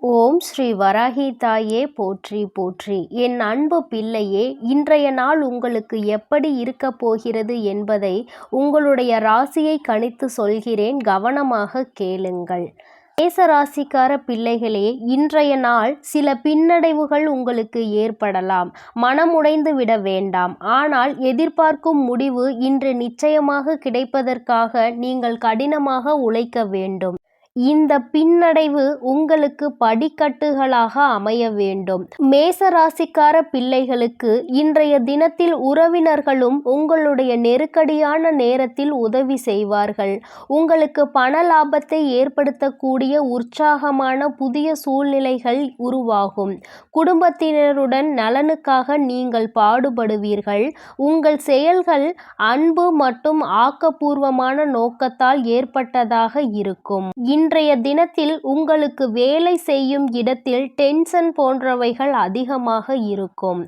ஓம் ஸ்ரீ வராகி தாயே போற்றி போற்றி. என் அன்பு பிள்ளையே, இன்றைய நாள் உங்களுக்கு எப்படி இருக்கப் போகிறது என்பதை உங்களுடைய ராசியை கணித்து சொல்கிறேன், கவனமாக கேளுங்கள். மேச ராசிக்கார பிள்ளைகளே, இன்றைய நாள் சில பின்னடைவுகள் உங்களுக்கு ஏற்படலாம். மனமுடைந்து விட வேண்டாம். ஆனால் எதிர்பார்க்கும் முடிவு இன்று நிச்சயமாக கிடைப்பதற்காக நீங்கள் கடினமாக உழைக்க வேண்டும். இந்த பின்னடைவு உங்களுக்கு படிக்கட்டுகளாக அமைய வேண்டும். மேச ராசிக்கார பிள்ளைகளுக்கு இன்றைய தினத்தில் உறவினர்களும் உங்களுடைய நெருக்கடியான நேரத்தில் உதவி செய்வார்கள். உங்களுக்கு பண லாபத்தை ஏற்படுத்தக்கூடிய உற்சாகமான புதிய சூழ்நிலைகள் உருவாகும். குடும்பத்தினருடன் நலனுக்காக நீங்கள் பாடுபடுவீர்கள். உங்கள் செயல்கள் அன்பு மற்றும் ஆக்கப்பூர்வமான நோக்கத்தால் ஏற்பட்டதாக இருக்கும். இன்றைய தினத்தில் உங்களுக்கு வேலை செய்யும் இடத்தில் டென்ஷன் போன்றவைகள் அதிகமாக இருக்கும்.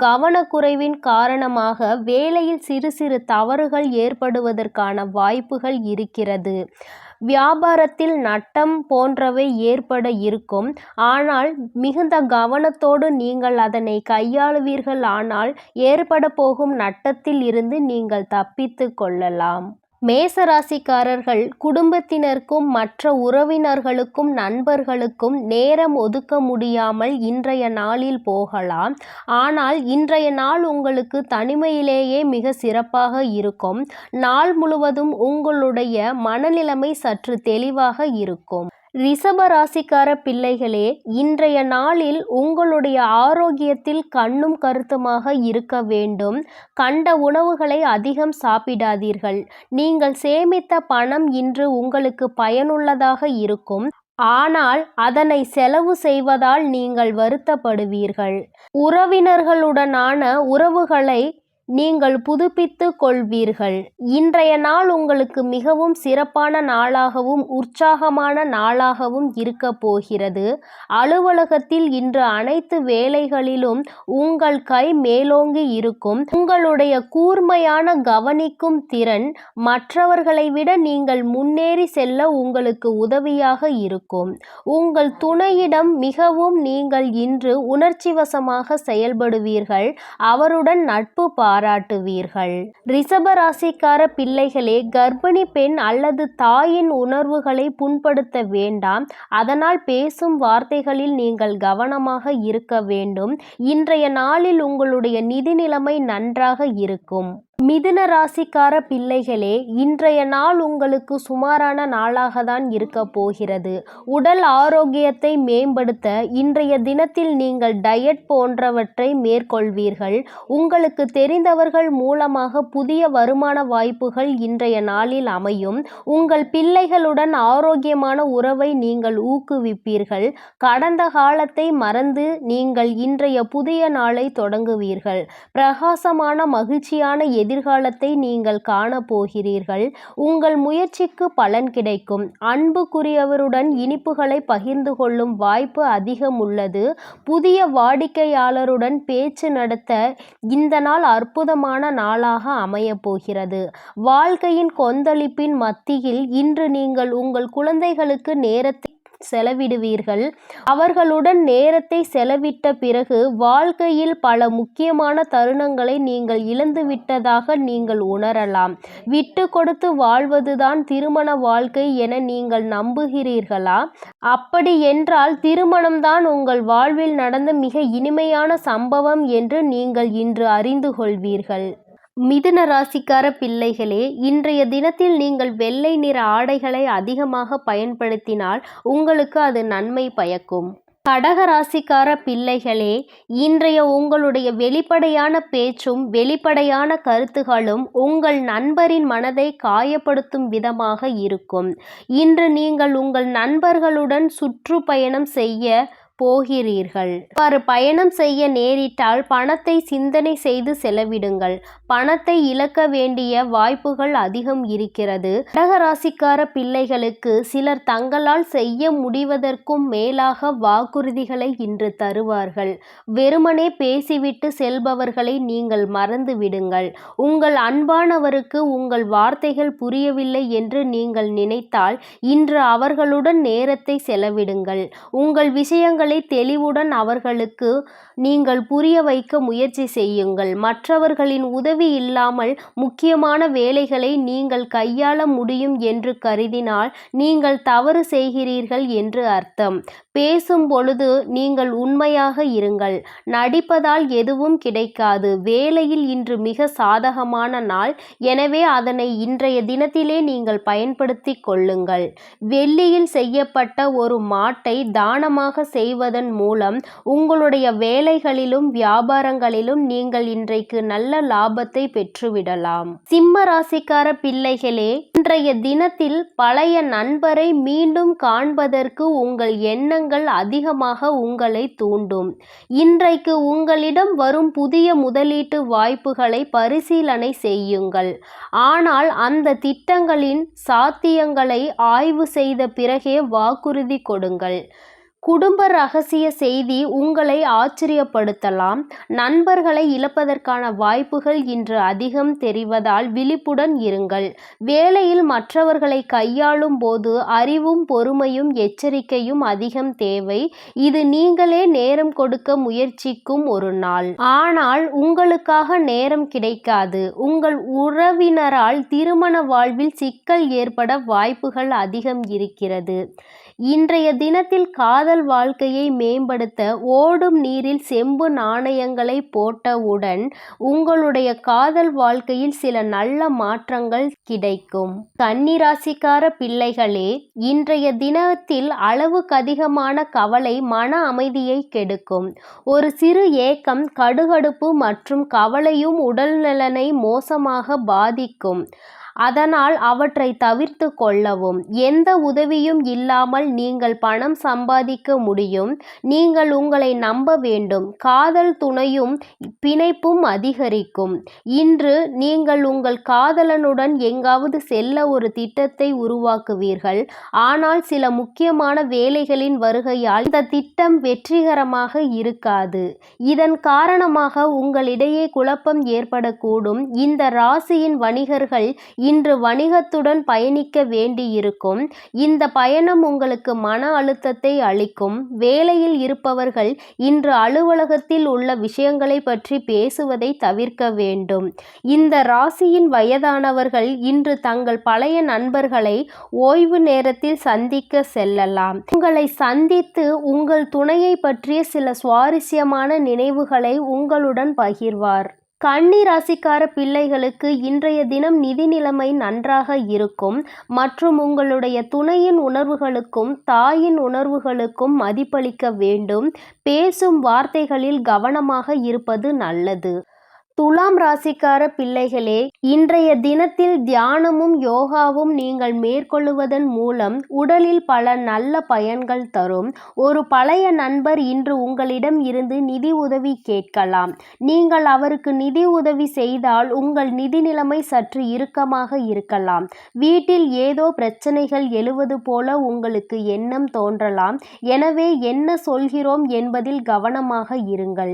கவனக்குறைவின் காரணமாக வேலையில் சிறு சிறு தவறுகள் ஏற்படுவதற்கான வாய்ப்புகள் இருக்கிறது. வியாபாரத்தில் நட்டம் போன்றவை ஏற்பட இருக்கும். ஆனால் மிகுந்த கவனத்தோடு நீங்கள் அதனை கையாளுவீர்கள். ஆனால் ஏற்பட போகும் நட்டத்தில் இருந்து நீங்கள் தப்பித்து கொள்ளலாம். மேசராசிக்காரர்கள் குடும்பத்தினருக்கும் மற்ற உறவினர்களுக்கும் நண்பர்களுக்கும் நேரம் ஒதுக்க முடியாமல் இன்றைய நாளில் போகலாம். ஆனால் இன்றைய நாள் உங்களுக்கு தனிமையிலேயே மிக சிறப்பாக இருக்கும். நாள் முழுவதும் உங்களுடைய மனநிலைமை சற்று தெளிவாக இருக்கும். ரிஷப ராசிக்கார பிள்ளைகளே, இன்றைய நாளில் உங்களுடைய ஆரோக்கியத்தில் கண்ணும் கருத்துமாக இருக்க வேண்டும். கண்ட உணவுகளை அதிகம் சாப்பிடாதீர்கள். நீங்கள் சேமித்த பணம் இன்று உங்களுக்கு பயனுள்ளதாக இருக்கும். ஆனால் அதனை செலவு செய்வதால் நீங்கள் வருத்தப்படுவீர்கள். உறவினர்களுடனான உறவுகளை நீங்கள் புதுப்பித்து கொள்வீர்கள். இன்றைய நாள் உங்களுக்கு மிகவும் சிறப்பான நாளாகவும் உற்சாகமான நாளாகவும் இருக்க போகிறது. அலுவலகத்தில் இன்று அனைத்து வேலைகளிலும் உங்கள் கை மேலோங்கி இருக்கும். உங்களுடைய கூர்மையான கவனிக்கும் திறன் மற்றவர்களை விட நீங்கள் முன்னேறி செல்ல உங்களுக்கு உதவியாக இருக்கும். உங்கள் துணையிடம் மிகவும் நீங்கள் இன்று உணர்ச்சிவசமாக செயல்படுவீர்கள். அவருடன் நட்பு பாராட்டுவீர்கள். ரிஷப ராசிக்கார பிள்ளைகளே, கர்ப்பிணி பெண் அல்லது தாயின் உணர்வுகளை புண்படுத்த வேண்டாம். அதனால் பேசும் வார்த்தைகளில் நீங்கள் கவனமாக இருக்க வேண்டும். இன்றைய நாளில் உங்களுடைய நிதி நிலைமை நன்றாக இருக்கும். மிதுன ராசிக்கார பிள்ளைகளே, இன்றைய நாள் உங்களுக்கு சுமாரான நாளாக தான் இருக்க போகிறது. உடல் ஆரோக்கியத்தை மேம்படுத்த இன்றைய தினத்தில் நீங்கள் டயட் போன்றவற்றை மேற்கொள்வீர்கள். உங்களுக்கு தெரிந்தவர்கள் மூலமாக புதிய வருமான வாய்ப்புகள் இன்றைய நாளில் அமையும். உங்கள் பிள்ளைகளுடன் ஆரோக்கியமான உறவை நீங்கள் ஊக்குவிப்பீர்கள். கடந்த காலத்தை மறந்து நீங்கள் இன்றைய புதிய நாளை தொடங்குவீர்கள். பிரகாசமான மகிழ்ச்சியான எதிர்காலத்தை நீங்கள் காணப்போகிறீர்கள். உங்கள் முயற்சிக்கு பலன் கிடைக்கும். அன்புக்குரியவருடன் இனிப்புகளை பகிர்ந்து கொள்ளும் வாய்ப்பு அதிகம் உள்ளது. புதிய வாடிக்கையாளருடன் பேச்சு நடத்த இந்த நாள் அற்புதமான நாளாக அமையப் போகிறது. வாழ்க்கையின் கொந்தளிப்பின் மத்தியில் இன்று நீங்கள் உங்கள் குழந்தைகளுக்கு நேரத்தை செலவிடுவீர்கள். அவர்களுடன் நேரத்தை செலவிட்ட பிறகு வாழ்க்கையில் பல முக்கியமான தருணங்களை நீங்கள் இழந்துவிட்டதாக நீங்கள் உணரலாம். விட்டு கொடுத்து வாழ்வதுதான் திருமண வாழ்க்கை என நீங்கள் நம்புகிறீர்களா? அப்படி என்றால் திருமணம்தான் உங்கள் வாழ்வில் நடந்த மிக இனிமையான சம்பவம் என்று நீங்கள் இன்று அறிந்து கொள்வீர்கள். மிதுன ராசிக்கார பிள்ளைகளே, இன்றைய தினத்தில் நீங்கள் வெள்ளை நிற ஆடைகளை அதிகமாக பயன்படுத்தினால் உங்களுக்கு அது நன்மை பயக்கும். கடக ராசிக்கார பிள்ளைகளே, இன்றைய உங்களுடைய வெளிப்படையான பேச்சும் வெளிப்படையான கருத்துகளும் உங்கள் நண்பரின் மனதை காயப்படுத்தும் விதமாக இருக்கும். இன்று நீங்கள் உங்கள் நண்பர்களுடன் சுற்றுப்பயணம் செய்ய போகிறீர்கள். இவ்வாறு பயணம் செய்ய நேரிட்டால் பணத்தை சிந்தனை செய்து செலவிடுங்கள். பணத்தை இழக்க வேண்டிய வாய்ப்புகள் அதிகம் இருக்கிறது. கடகராசிக்கார பிள்ளைகளுக்கு சிலர் தங்களால் செய்ய முடிவதற்கும் மேலாக வாக்குறுதிகளை இன்று தருவார்கள். வெறுமனே பேசிவிட்டு செல்பவர்களை நீங்கள் மறந்து விடுங்கள். உங்கள் அன்பானவருக்கு உங்கள் வார்த்தைகள் புரியவில்லை என்று நீங்கள் நினைத்தால் இன்று அவர்களுடன் நேரத்தை செலவிடுங்கள். உங்கள் விஷயங்களை தெளிவுடன் அவர்களுக்கு நீங்கள் புரிய வைக்க முயற்சி செய்யுங்கள். மற்றவர்களின் உதவி இல்லாமல் முக்கியமான வேலைகளை நீங்கள் கையாள முடியும் என்று கருதினால் நீங்கள் தவறு செய்கிறீர்கள் என்று அர்த்தம். பேசும் பொழுது நீங்கள் உண்மையாக இருங்கள். நடிப்பதால் எதுவும் கிடைக்காது. வேலையில் இன்று மிக சாதகமான நாள். எனவே அதனை இன்றைய தினத்திலே நீங்கள் பயன்படுத்தி கொள்ளுங்கள். வெள்ளியில் செய்யப்பட்ட ஒரு மாட்டை தானமாக செய்வதன் மூலம் உங்களுடைய வேலைகளிலும் வியாபாரங்களிலும் நீங்கள் இன்றைக்கு நல்ல லாபத்தை பெற்றுவிடலாம். சிம்ம ராசிக்கார பிள்ளைகளே, இன்றைய தினத்தில் பழைய நண்பரை மீண்டும் காண்பதற்கு உங்கள் எண்ணங்கள் அதிகமாக உங்களை தூண்டும். இன்றைக்கு உங்களிடம் வரும் புதிய முதலீட்டு வாய்ப்புகளை பரிசீலனை செய்யுங்கள். ஆனால் அந்த திட்டங்களின் சாத்தியங்களை ஆய்வு செய்த பிறகே வாக்குறுதி கொடுங்கள். குடும்ப ரகசிய செய்தி உங்களை ஆச்சரியப்படுத்தலாம். நண்பர்களை இழப்பதற்கான வாய்ப்புகள் இன்று அதிகம் தெரிவதால் விழிப்புடன் இருங்கள். வேலையில் மற்றவர்களை கையாளும் போது அறிவும் பொறுமையும் எச்சரிக்கையும் அதிகம் தேவை. இது நீங்களே நேரம் கொடுக்க முயற்சிக்கும் ஒரு நாள். ஆனால் உங்களுக்காக நேரம் கிடைக்காது. உங்கள் உறவினரால் திருமண வாழ்வில் சிக்கல் ஏற்பட வாய்ப்புகள் அதிகம் இருக்கிறது. இன்றைய தினத்தில் காதல் வாழ்க்கையை மேம்படுத்த ஓடும் நீரில் செம்பு நாணயங்களை போட்டவுடன் உங்களுடைய காதல் வாழ்க்கையில் சில நல்ல மாற்றங்கள் கிடைக்கும். கன்னிராசிக்கார பிள்ளைகளே, இன்றைய தினத்தில் அளவுக்கு அதிகமான கவலை மன அமைதியை கெடுக்கும். ஒரு சிறு ஏக்கம், கடுகடுப்பு மற்றும் கவலையும் உடல்நலனை மோசமாக பாதிக்கும். அதனால் அவற்றை தவிர்த்து கொள்ளவும். எந்த உதவியும் இல்லாமல் நீங்கள் பணம் சம்பாதிக்க முடியும். நீங்கள் உங்களை நம்ப வேண்டும். காதல் துணையும் பிணைப்பும் அதிகரிக்கும். இன்று நீங்கள் உங்கள் காதலனுடன் எங்காவது செல்ல ஒரு திட்டத்தை உருவாக்குவீர்கள். ஆனால் சில முக்கியமான வேலைகளின் வருகையால் இந்த திட்டம் வெற்றிகரமாக இருக்காது. இதன் காரணமாக உங்களிடையே குழப்பம் ஏற்படக்கூடும். இந்த ராசியின் வணிகர்கள் இன்று வணிகத்துடன் பயணிக்க வேண்டியிருக்கும். இந்த பயணம் உங்களுக்கு மன அழுத்தத்தை அளிக்கும். வேலையில் இருப்பவர்கள் இன்று அலுவலகத்தில் உள்ள விஷயங்களை பற்றி பேசுவதை தவிர்க்க வேண்டும். இந்த ராசியின் வயதானவர்கள் இன்று தங்கள் பழைய நண்பர்களை ஓய்வு நேரத்தில் சந்திக்க செல்லலாம். உங்களை சந்தித்து உங்கள் துணையை பற்றிய சில சுவாரஸ்யமான நினைவுகளை உங்களுடன் பகிர்வார். கன்னி ராசிக்கார பிள்ளைகளுக்கு இன்றைய தினம் நிதி நிலைமை நன்றாக இருக்கும் மற்றும் உங்களுடைய துணையின் உணர்வுகளுக்கும் தாயின் உணர்வுகளுக்கும் மதிப்பளிக்க வேண்டும். பேசும் வார்த்தைகளில் கவனமாக இருப்பது நல்லது. துலாம் ராசிக்கார பிள்ளைகளே, இன்றைய தினத்தில் தியானமும் யோகாவும் நீங்கள் மேற்கொள்வதன் மூலம் உடலில் பல நல்ல பயன்கள் தரும். ஒரு பழைய நண்பர் இன்று உங்களிடம் இருந்து நிதி உதவி கேட்கலாம். நீங்கள் அவருக்கு நிதி உதவி செய்தால் உங்கள் நிதி நிலைமை சற்று இறுக்கமாக இருக்கலாம். வீட்டில் ஏதோ பிரச்சனைகள் எழுவது போல உங்களுக்கு எண்ணம் தோன்றலாம். எனவே என்ன சொல்கிறோம் என்பதில் கவனமாக இருங்கள்.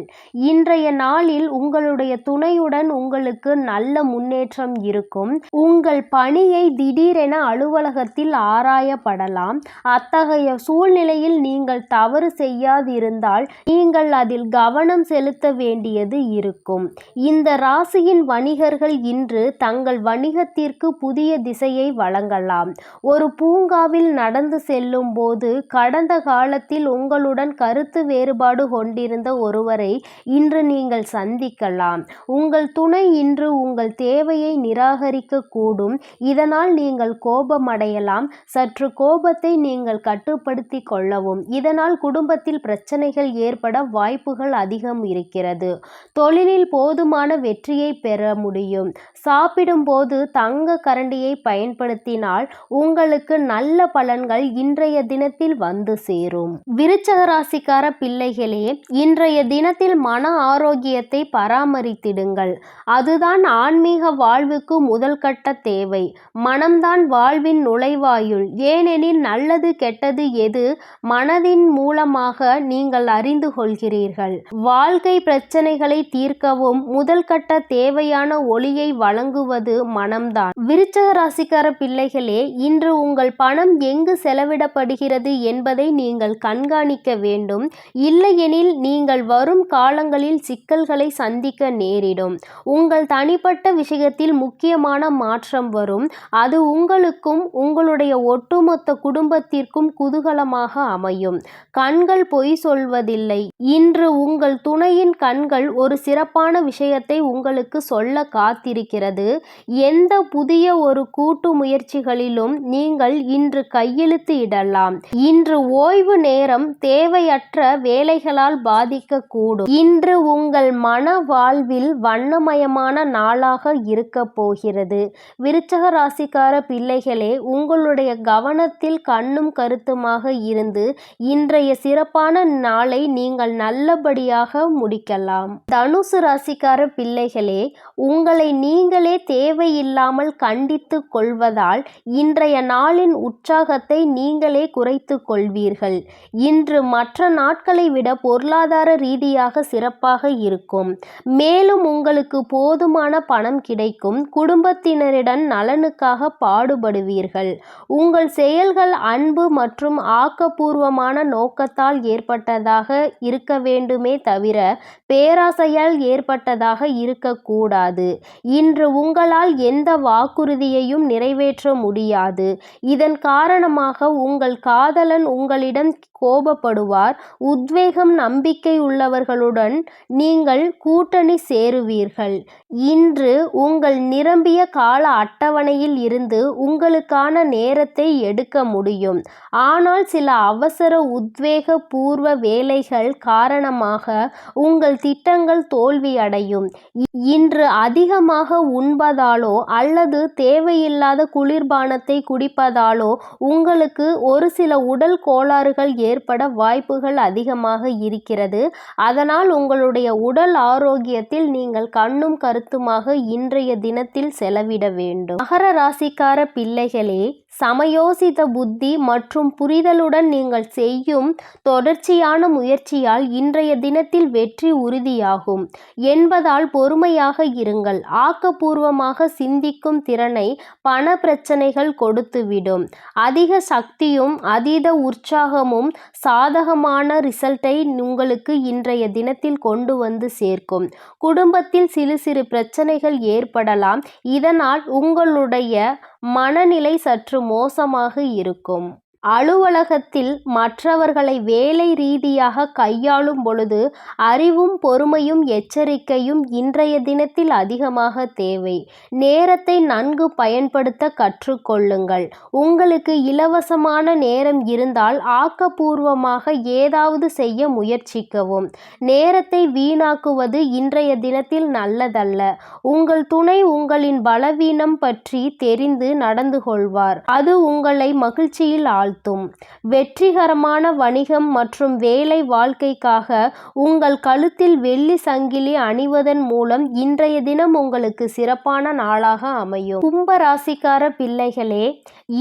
இன்றைய நாளில் உங்களுடைய துணையுடன் உங்களுக்கு நல்ல முன்னேற்றம் இருக்கும். உங்கள் பணியை திடீரென அலுவலகத்தில் ஆராயப்படலாம். அத்தகைய சூழ்நிலையில் நீங்கள் தவறு செய்யாதிருந்தால் நீங்கள் அதில் கவனம் செலுத்த வேண்டியது இருக்கும். இந்த ராசியின் வணிகர்கள் இன்று தங்கள் வணிகத்திற்கு புதிய திசையை வழங்கலாம். ஒரு பூங்காவில் நடந்து செல்லும் போது கடந்த காலத்தில் உங்களுடன் கருத்து வேறுபாடு கொண்டிருந்த ஒருவரை இன்று நீங்கள் சந்திக்கலாம். உங்கள் துணை இன்று உங்கள் தேவையை நிராகரிக்க கூடும். இதனால் நீங்கள் கோபமடையலாம். சற்று கோபத்தை நீங்கள் கட்டுப்படுத்தி கொள்ளவும். இதனால் குடும்பத்தில் பிரச்சனைகள் ஏற்பட வாய்ப்புகள் அதிகம் இருக்கிறது. தொழிலில் போதுமான வெற்றியை பெற முடியும். சாப்பிடும்போது தங்க கரண்டியை பயன்படுத்தினால் உங்களுக்கு நல்ல பலன்கள் இன்றைய தினத்தில் வந்து சேரும். விருச்சக ராசிக்கார பிள்ளைகளே, இன்றைய தினத்தில் மன ஆரோக்கியத்தை பராமரித்திடுங்கள். அதுதான் ஆன்மீக வாழ்வுக்கு முதல் கட்ட தேவை. மனம்தான் வாழ்வின் நுழைவாயுள். ஏனெனில் நல்லது கெட்டது எது மனதின் மூலமாக நீங்கள் அறிந்து கொள்கிறீர்கள். வாழ்க்கை பிரச்சனைகளை தீர்க்கவும் முதல் கட்ட தேவையான ஒளியை வழங்குவது மனம்தான். விருச்சக ராசிக்கார பிள்ளைகளே, இன்று உங்கள் பணம் எங்கு செலவிடப்படுகிறது என்பதை நீங்கள் கண்காணிக்க வேண்டும். இல்லையெனில் நீங்கள் வரும் காலங்களில் சிக்கல்களை சந்திக்க நேரிடும். உங்கள் தனிப்பட்ட விஷயத்தில் முக்கியமான மாற்றம் வரும். அது உங்களுக்கும் உங்களுடைய ஒட்டுமொத்த குடும்பத்திற்கும் குதூகலமாக அமையும். கண்கள் பொய் சொல்வதில்லை. இன்று உங்கள் துணையின் கண்கள் ஒரு சிறப்பான விஷயத்தை உங்களுக்கு சொல்ல காத்திருக்கிறது. எந்த புதிய ஒரு கூட்டு முயற்சிகளிலும் நீங்கள் இன்று கையெழுத்து இடலாம். இன்று ஓய்வு நேரம் தேவையற்ற வேலைகளால் பாதிக்கக்கூடும். இன்று உங்கள் மன வாழ்வில் வண்ணமயமான நாளாக இருக்க போகிறது. விருச்சக ராசிக்கார பிள்ளைகளே, உங்களுடைய கவனத்தில் கண்ணும் கருத்துமாக இருந்து இன்றைய சிறப்பான நாளை நீங்கள் நல்லபடியாக முடிக்கலாம். தனுசு ராசிக்கார பிள்ளைகளே, உங்களை நீங்களே தேவையில்லாமல் கண்டித்து கொள்வதால் இன்றைய நாளின் உற்சாகத்தை நீங்களே குறைத்து கொள்வீர்கள். இன்று மற்ற நாட்களை விட பொருளாதார ரீதியாக சிறப்பாக இருக்கும். மேலும் உங்களுக்கு போதுமான பணம் கிடைக்கும். குடும்பத்தினரிடம் நலனுக்காக பாடுபடுவீர்கள். உங்கள் செயல்கள் அன்பு மற்றும் ஆக்கப்பூர்வமான நோக்கத்தால் ஏற்பட்டதாக இருக்க வேண்டுமே தவிர பேராசையால் ஏற்பட்டதாக இருக்கக்கூடாது. இன்று உங்களால் எந்த வாக்குறுதியையும் நிறைவேற்ற முடியாது. இதன் காரணமாக உங்கள் காதலன் உங்களிடம் கோபப்படுவார். உத்வேகம் நம்பிக்கை உள்ளவர்களுடன் நீங்கள் கூட்டணி சேருவீர்கள். இன்று உங்கள் நிரம்பிய கால அட்டவணையில் இருந்து உங்களுக்கான நேரத்தை எடுக்க முடியும். ஆனால் சில அவசர உத்வேக பூர்வ வேலைகள் காரணமாக உங்கள் திட்டங்கள் தோல்வியடையும். இன்று அதிகமாக உண்பதாலோ அல்லது தேவையில்லாத குளிர்பானத்தை குடிப்பதாலோ உங்களுக்கு ஒரு சில உடல் கோளாறுகள் ஏற்பட வாய்ப்புகள் அதிகமாக இருக்கிறது. அதனால் உங்களுடைய உடல் ஆரோக்கியத்தில் நீங்கள் கண்ணும் கருத்துமாக இன்றைய தினத்தில் செலவிட வேண்டும். மகர ராசிக்கார பிள்ளைகளே, சமயோசித புத்தி மற்றும் புரிதலுடன் நீங்கள் செய்யும் தொடர்ச்சியான முயற்சியால் இன்றைய தினத்தில் வெற்றி உறுதியாகும் என்பதால் பொறுமையாக இருங்கள். ஆக்கப்பூர்வமாக சிந்திக்கும் திறனை பண பிரச்சனைகள் கொடுத்துவிடும். அதிக சக்தியும் அதீத உற்சாகமும் சாதகமான ரிசல்ட்டை உங்களுக்கு இன்றைய தினத்தில் கொண்டு வந்து சேர்க்கும். குடும்பத்தில் சிறு சிறு பிரச்சனைகள் ஏற்படலாம். இதனால் உங்களுடைய மனநிலை சற்று மோசமாக இருக்கும். அலுவலகத்தில் மற்றவர்களை வேலை ரீதியாக கையாளும் பொழுது அறிவும் பொறுமையும் எச்சரிக்கையும் இன்றைய தினத்தில் அதிகமாக தேவை. நேரத்தை நன்கு பயன்படுத்த கற்றுக்கொள்ளுங்கள். உங்களுக்கு இலவசமான நேரம் இருந்தால் ஆக்கப்பூர்வமாக ஏதாவது செய்ய முயற்சிக்கவும். நேரத்தை வீணாக்குவது இன்றைய தினத்தில் நல்லதல்ல. உங்கள் துணை உங்களின் பலவீனம் பற்றி தெரிந்து நடந்து கொள்வார். அது உங்களை மகிழ்ச்சியில் ஆழ்த்தும். வெற்றிகரமான வணிகம் மற்றும் வேலை வாழ்க்கைக்காக உங்கள் கழுத்தில் வெள்ளி சங்கிலி அணிவதன் மூலம் இன்றைய தினம் உங்களுக்கு சிறப்பான நாளாக அமையும். கும்ப ராசிக்கார பிள்ளைகளே,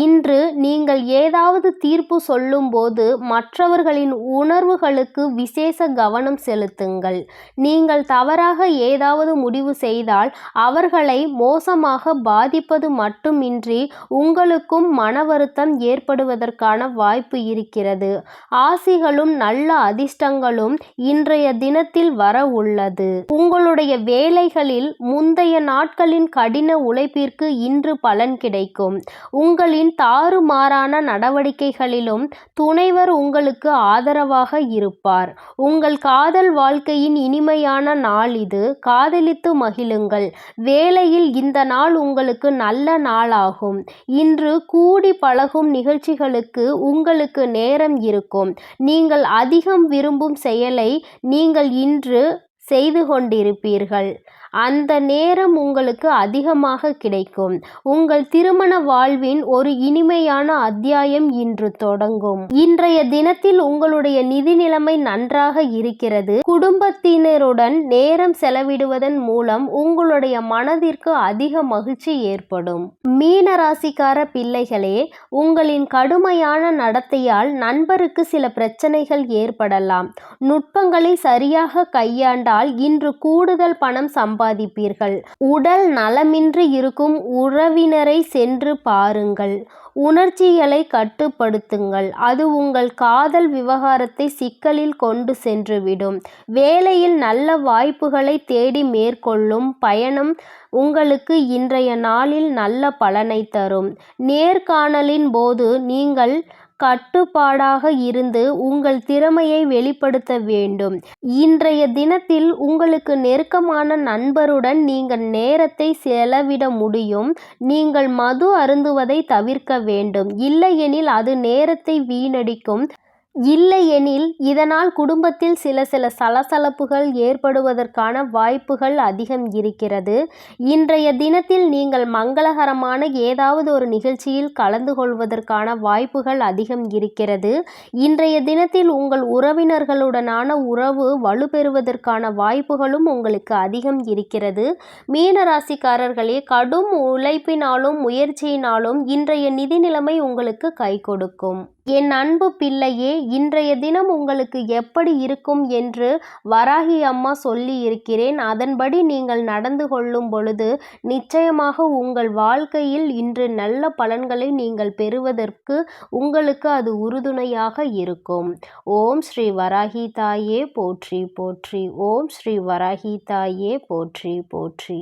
இன்று நீங்கள் ஏதாவது தீர்ப்பு சொல்லும் போது மற்றவர்களின் உணர்வுகளுக்கு விசேஷ கவனம் செலுத்துங்கள். நீங்கள் தவறாக ஏதாவது முடிவு செய்தால் அவர்களை மோசமாக பாதிப்பது மட்டுமின்றி உங்களுக்கும் மன வருத்தம் ஏற்படுவதற்கு பெறுவதற்கான வாய்ப்பு இருக்கிறது. ஆசிகளும் நல்ல அதிர்ஷ்டங்களும் இன்றைய தினத்தில் வர உள்ளது. உங்களுடைய வேலைகளில் முந்தைய நாட்களின் கடின உழைப்பிற்கு இன்று பலன் கிடைக்கும். உங்களின் தாறுமாறான நடவடிக்கைகளிலும் துணைவர் உங்களுக்கு ஆதரவாக இருப்பார். உங்கள் காதல் வாழ்க்கையின் இனிமையான நாள் இது. காதலித்து மகிழுங்கள். வேலையில் இந்த நாள் உங்களுக்கு நல்ல நாளாகும். இன்று கூடி பழகும் நிகழ்ச்சிகளுக்கு உங்களுக்கு நேரம் இருக்கும். நீங்கள் அதிகம் விரும்பும் செயலை நீங்கள் இன்று செய்து கொண்டிருப்பீர்கள். அந்த நேரம் உங்களுக்கு அதிகமாக கிடைக்கும். உங்கள் திருமண வாழ்வின் ஒரு இனிமையான அத்தியாயம் இன்று தொடங்கும். இன்றைய தினத்தில் உங்களுடைய நிதி நிலைமை நன்றாக இருக்கிறது. குடும்பத்தினருடன் நேரம் செலவிடுவதன் மூலம் உங்களுடைய மனதிற்கு அதிக மகிழ்ச்சி ஏற்படும். மீன ராசிக்கார பிள்ளைகளே, உங்களின் கடுமையான நடத்தையால் நண்பருக்கு சில பிரச்சனைகள் ஏற்படலாம். நுட்பங்களை சரியாக கையாண்டால் இன்று கூடுதல் பணம் சம்பாதிப்பீர்கள். உடல் நலமின்றி இருக்கும் உறவினரை சென்று பாருங்கள். உணர்ச்சிகளை கட்டுப்படுத்துங்கள். அது உங்கள் காதல் விவகாரத்தை சிக்கலில் கொண்டு சென்றுவிடும். வேலையில் நல்ல வாய்ப்புகளை தேடி மேற்கொள்ளும் பயணம் உங்களுக்கு இன்றைய நாளில் நல்ல பலனை தரும். நேர்காணலின் போது நீங்கள் கட்டுப்பாடாக இருந்து உங்கள் திறமையை வெளிப்படுத்த வேண்டும். இன்றைய தினத்தில் உங்களுக்கு நெருக்கமான நண்பருடன் நீங்கள் நேரத்தை செலவிட முடியும். நீங்கள் மது அருந்துவதை தவிர்க்க வேண்டும். இல்லையெனில் அது நேரத்தை வீணடிக்கும். இல்லையெனில் இதனால் குடும்பத்தில் சில சலசலப்புகள் ஏற்படுவதற்கான வாய்ப்புகள் அதிகம் இருக்கிறது. இன்றைய தினத்தில் நீங்கள் மங்களகரமான ஏதாவது ஒரு நிகழ்ச்சியில் கலந்து கொள்வதற்கான வாய்ப்புகள் அதிகம் இருக்கிறது. இன்றைய தினத்தில் உங்கள் உறவினர்களுடனான உறவு வலுப்பெறுவதற்கான வாய்ப்புகளும் உங்களுக்கு அதிகம் இருக்கிறது. மீன ராசிக்காரர்களே, கடும் உழைப்பினாலும் முயற்சியினாலும் இன்றைய நிதி நிலைமை உங்களுக்கு கை கொடுக்கும். என் அன்பு பிள்ளையே, இன்றைய தினம் உங்களுக்கு எப்படி இருக்கும் என்று வராகி அம்மா சொல்லி இருக்கிறேன். அதன்படி நீங்கள் நடந்து கொள்ளும் பொழுது நிச்சயமாக உங்கள் வாழ்க்கையில் இன்று நல்ல பலன்களை நீங்கள் பெறுவதற்கு உங்களுக்கு அது உறுதுணையாக இருக்கும். ஓம் ஸ்ரீ வராகி தாயே போற்றி போற்றி. ஓம் ஸ்ரீ வராகி தாயே போற்றி போற்றி.